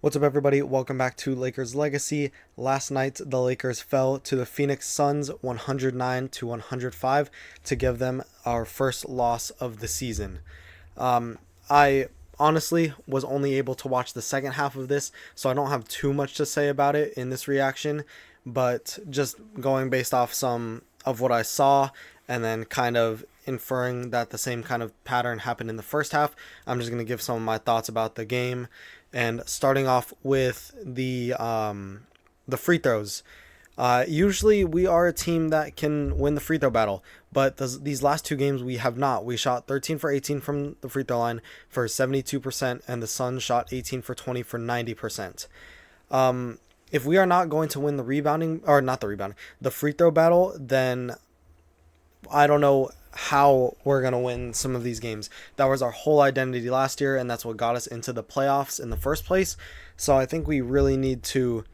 What's up, everybody? Welcome back to Lakers Legacy. Last night, the Lakers fell to the Phoenix Suns 109 to 105 to give them our first loss of the season. I honestly was only able to watch the second half of this, so I don't have too much to say about it in this reaction, but just going based off some of what I saw and then kind of inferring that the same kind of pattern happened in the first half, I'm just going to give some of my thoughts about the game. And starting off with the free throws. Usually we are a team that can win the free throw battle, but these last two games we have not. We shot 13 for 18 from the free throw line for 72%, and the Suns shot 18 for 20 for 90%. If we are not going to win the rebounding, or not the rebounding, the free throw battle, then I don't know how we're going to win some of these games. That was our whole identity last year, and that's what got us into the playoffs in the first place. So I think we really need to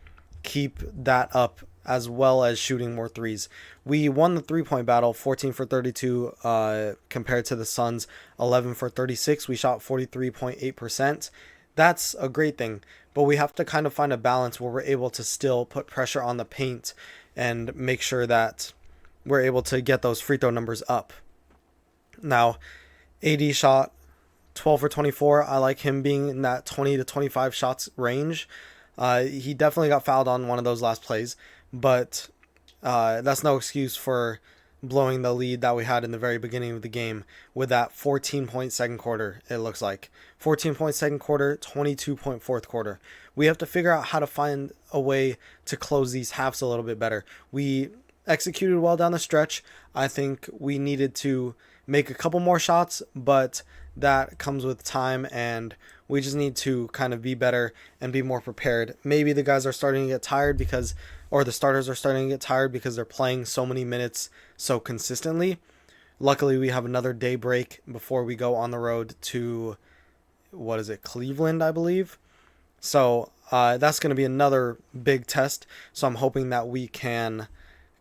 keep that up as well as shooting more threes. We won the 3-point battle 14 for 32 compared to the Suns 11 for 36. We shot 43.8%. That's a great thing, but we have to kind of find a balance where we're able to still put pressure on the paint and make sure that we're able to get those free throw numbers up. Now, AD shot 12 for 24. I like him being in that 20 to 25 shots range. He definitely got fouled on one of those last plays, but that's no excuse for blowing the lead that we had in the very beginning of the game with that 14-point second quarter, it looks like. 14-point second quarter, 22-point fourth quarter. We have to figure out how to find a way to close these halves a little bit better. We executed well down the stretch. I think we needed to make a couple more shots, but that comes with time, and we just need to kind of be better and be more prepared. Maybe the guys are starting to get tired or the starters are starting to get tired because they're playing so many minutes so consistently. Luckily, we have another day break before we go on the road to, Cleveland, I believe. So that's going to be another big test. So I'm hoping that we can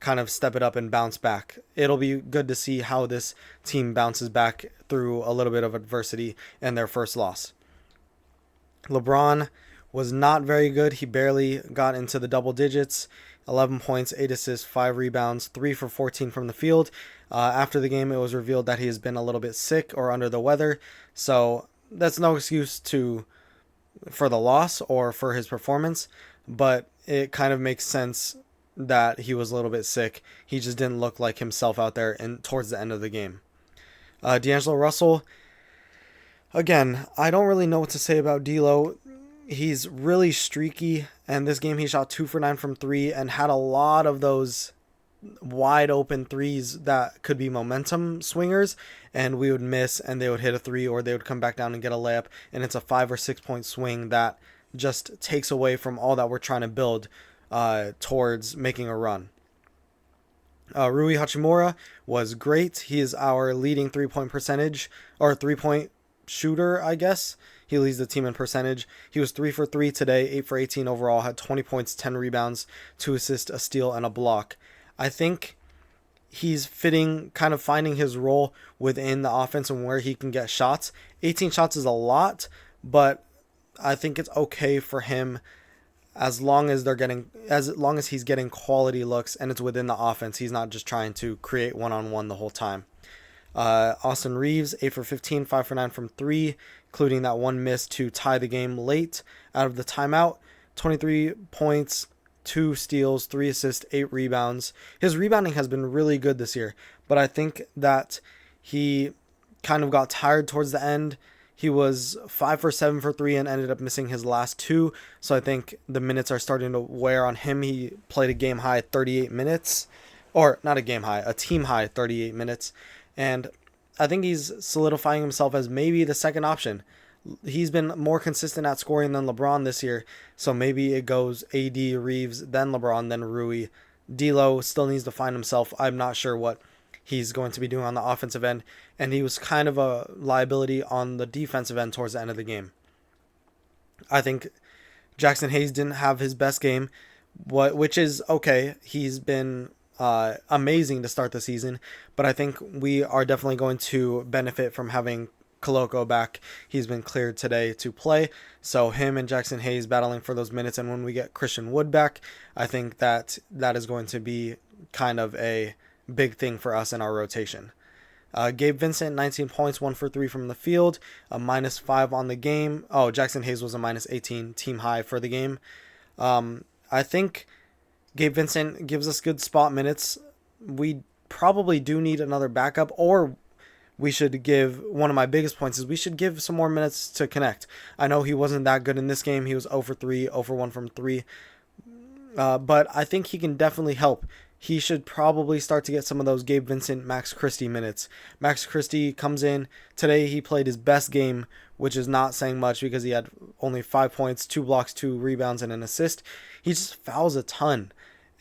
kind of step it up and bounce back. It'll be good to see how this team bounces back through a little bit of adversity and their first loss. LeBron was not very good. He barely got into the double digits. 11 points, 8 assists, 5 rebounds, 3 for 14 from the field. After the game, it was revealed that he has been a little bit sick or under the weather. So that's no excuse for the loss or for his performance, but it kind of makes sense that he was a little bit sick. He just didn't look like himself out there and towards the end of the game. D'Angelo Russell, again, I don't really know what to say about D'Lo. He's really streaky, and this game he shot 2 for 9 from 3 and had a lot of those wide open threes that could be momentum swingers, and we would miss and they would hit a 3, or they would come back down and get a layup, and it's a 5 or 6 point swing that just takes away from all that we're trying to build towards making a run. Rui Hachimura was great. He is our leading 3-point percentage, or 3-point shooter, I guess. He leads the team in percentage. He was 3 for 3 today, 8 for 18 overall, had 20 points, 10 rebounds, 2 assists, a steal, and a block. I think he's kind of finding his role within the offense and where he can get shots. 18 shots is a lot, but I think it's okay for him as long as he's getting quality looks and it's within the offense. He's not just trying to create one-on-one the whole time. Austin Reeves, 8 for 15, 5 for 9 from 3, including that one miss to tie the game late out of the timeout. 23 points, 2 steals, 3 assists, 8 rebounds. His rebounding has been really good this year, but I think that he kind of got tired towards the end. He was 5 for 7 for 3 and ended up missing his last 2. So I think the minutes are starting to wear on him. He played a game high 38 minutes. Or not a game high, a team high 38 minutes. And I think he's solidifying himself as maybe the second option. He's been more consistent at scoring than LeBron this year. So maybe it goes AD, Reeves, then LeBron, then Rui. D'Lo still needs to find himself. I'm not sure what he's going to be doing on the offensive end, and he was kind of a liability on the defensive end towards the end of the game. I think Jackson Hayes didn't have his best game, which is okay. He's been amazing to start the season, but I think we are definitely going to benefit from having Koloko back. He's been cleared today to play. So him and Jackson Hayes battling for those minutes. And when we get Christian Wood back, I think that is going to be kind of a big thing for us in our rotation. Gabe Vincent, 19 points, 1 for 3 from the field, a -5 on the game. Oh, Jackson Hayes was a -18 team high for the game. I think Gabe Vincent gives us good spot minutes. We probably do need another backup, or we should give, one of my biggest points is we should give some more minutes to Connect. I know he wasn't that good in this game. He was 0 for 3, 0 for 1 from 3. But I think he can definitely help. He should probably start to get some of those Gabe Vincent, Max Christie minutes. Max Christie comes in. Today he played his best game, which is not saying much because he had only 5 points, 2 blocks, 2 rebounds, and an assist. He just fouls a ton.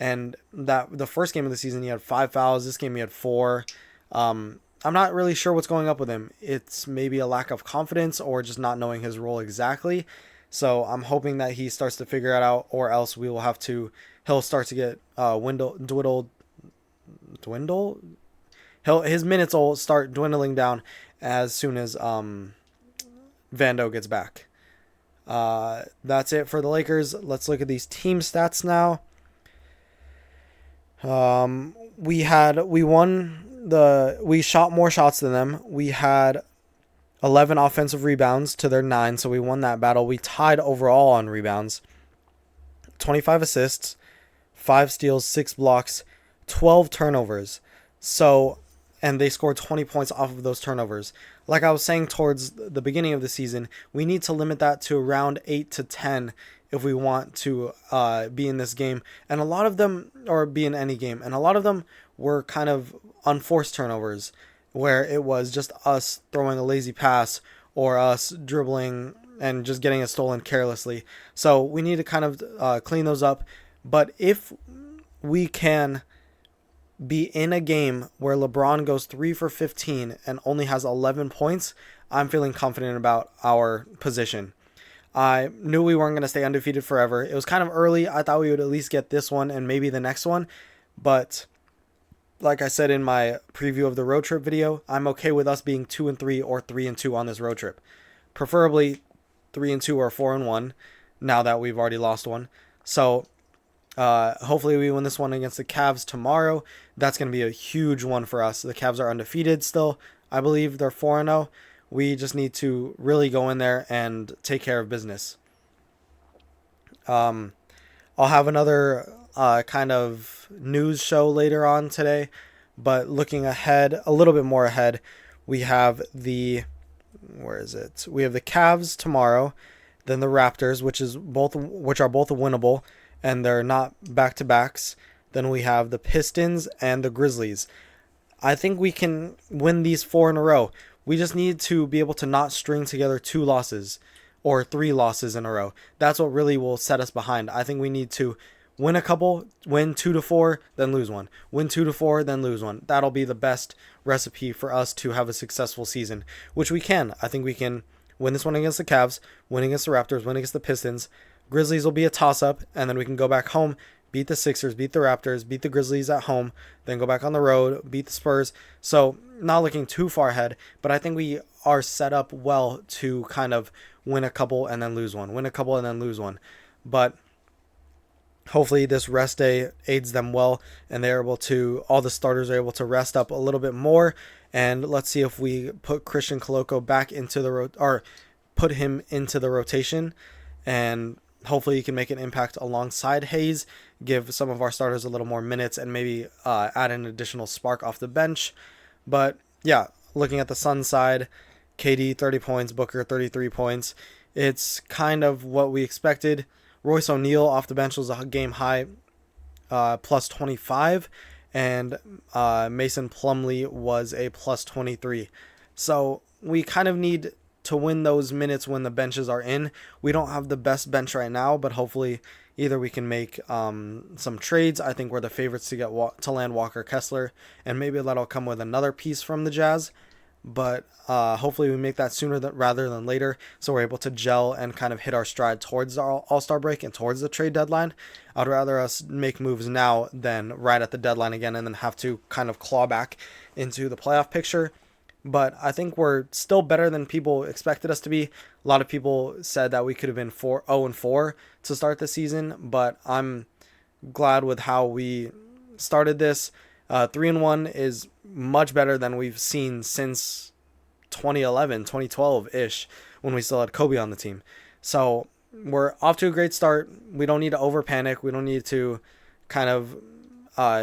And that the first game of the season he had 5 fouls. This game he had 4. I'm not really sure what's going up with him. It's maybe a lack of confidence or just not knowing his role exactly. So I'm hoping that he starts to figure it out, or else we will have to. He'll start to get dwindle. His minutes will start dwindling down as soon as Vando gets back. That's it for the Lakers. Let's look at these team stats now. We shot more shots than them. We had 11 offensive rebounds to their 9, so we won that battle. We tied overall on rebounds. 25 assists, 5 steals, 6 blocks, 12 turnovers. So, and they scored 20 points off of those turnovers. Like I was saying towards the beginning of the season, we need to limit that to around 8 to 10 if we want to be in this game. And a lot of them, or be in any game, and a lot of them were kind of unforced turnovers, where it was just us throwing a lazy pass or us dribbling and just getting it stolen carelessly. So we need to kind of clean those up. But if we can be in a game where LeBron goes 3 for 15 and only has 11 points, I'm feeling confident about our position. I knew we weren't going to stay undefeated forever. It was kind of early. I thought we would at least get this one and maybe the next one. But like I said in my preview of the road trip video, I'm okay with us being 2-3 or 3-2 on this road trip. Preferably 3-2 or 4-1 now that we've already lost one. So hopefully we win this one against the Cavs tomorrow. That's going to be a huge one for us. The Cavs are undefeated still. I believe they're 4-0. We just need to really go in there and take care of business. I'll have another kind of news show later on today, but looking ahead, a little bit more ahead, we have the Cavs tomorrow, then the Raptors, which are both winnable, and they're not back-to-backs. Then we have the Pistons and the Grizzlies. I think we can win these 4 in a row. We just need to be able to not string together 2 losses or 3 losses in a row. That's what really will set us behind. I think we need to win a couple, win 2 to 4, then lose one. Win 2 to 4, then lose one. That'll be the best recipe for us to have a successful season, which we can. I think we can win this one against the Cavs, win against the Raptors, win against the Pistons. Grizzlies will be a toss-up, and then we can go back home, beat the Sixers, beat the Raptors, beat the Grizzlies at home, then go back on the road, beat the Spurs. So not looking too far ahead, but I think we are set up well to kind of win a couple and then lose one, win a couple and then lose one. But hopefully this rest day aids them well, and all the starters are able to rest up a little bit more. And let's see if we put Christian Koloko back into put him into the rotation, and hopefully he can make an impact alongside Hayes, give some of our starters a little more minutes, and maybe add an additional spark off the bench. But yeah, looking at the Suns side, KD 30 points, Booker 33 points. It's kind of what we expected. Royce O'Neal off the bench was a game high plus 25, and Mason Plumlee was a plus 23. So we kind of need to win those minutes when the benches are in. We don't have the best bench right now, but hopefully either we can make some trades. I think we're the favorites to land Walker Kessler, and maybe that'll come with another piece from the Jazz. But hopefully we make that sooner rather than later, so we're able to gel and kind of hit our stride towards our All-Star break and towards the trade deadline. I'd rather us make moves now than right at the deadline again and then have to kind of claw back into the playoff picture. but I think we're still better than people expected us to be. A lot of people said that we could have been 0-4 to start the season, but I'm glad with how we started this. 3-1 is much better than we've seen since 2011, 2012 ish, when we still had Kobe on the team. So we're off to a great start. We don't need to over panic. We don't need to kind of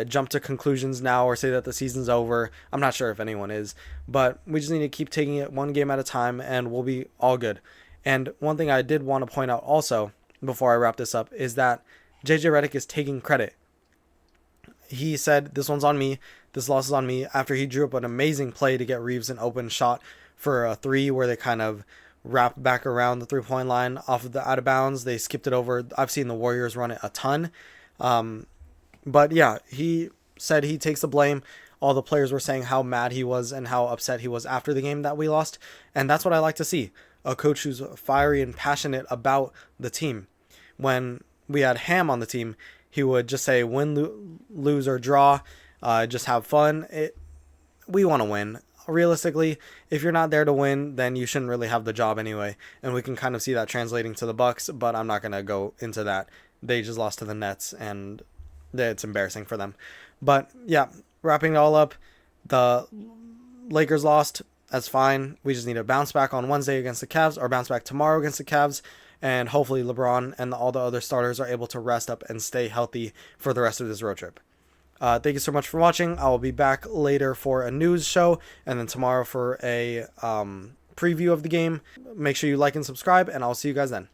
jump to conclusions now or say that the season's over. I'm not sure if anyone is, but we just need to keep taking it one game at a time and we'll be all good. And one thing I did want to point out also before I wrap this up is that JJ Redick is taking credit. He said, "This one's on me. This loss is on me," after he drew up an amazing play to get Reeves an open shot for a three where they kind of wrapped back around the 3-point line off of the out of bounds. They skipped it over. I've seen the Warriors run it a ton. But yeah, he said he takes the blame. All the players were saying how mad he was and how upset he was after the game that we lost. And that's what I like to see. A coach who's fiery and passionate about the team. When we had Ham on the team, he would just say win, lose, or draw. Just have fun. We want to win. Realistically, if you're not there to win, then you shouldn't really have the job anyway. And we can kind of see that translating to the Bucks, but I'm not going to go into that. They just lost to the Nets, and it's embarrassing for them. But yeah, wrapping it all up, the Lakers lost. That's fine. We just need to bounce back on Wednesday against the Cavs, or bounce back tomorrow against the Cavs. And hopefully LeBron and all the other starters are able to rest up and stay healthy for the rest of this road trip. Thank you so much for watching. I will be back later for a news show, and then tomorrow for a preview of the game. Make sure you like and subscribe, and I'll see you guys then.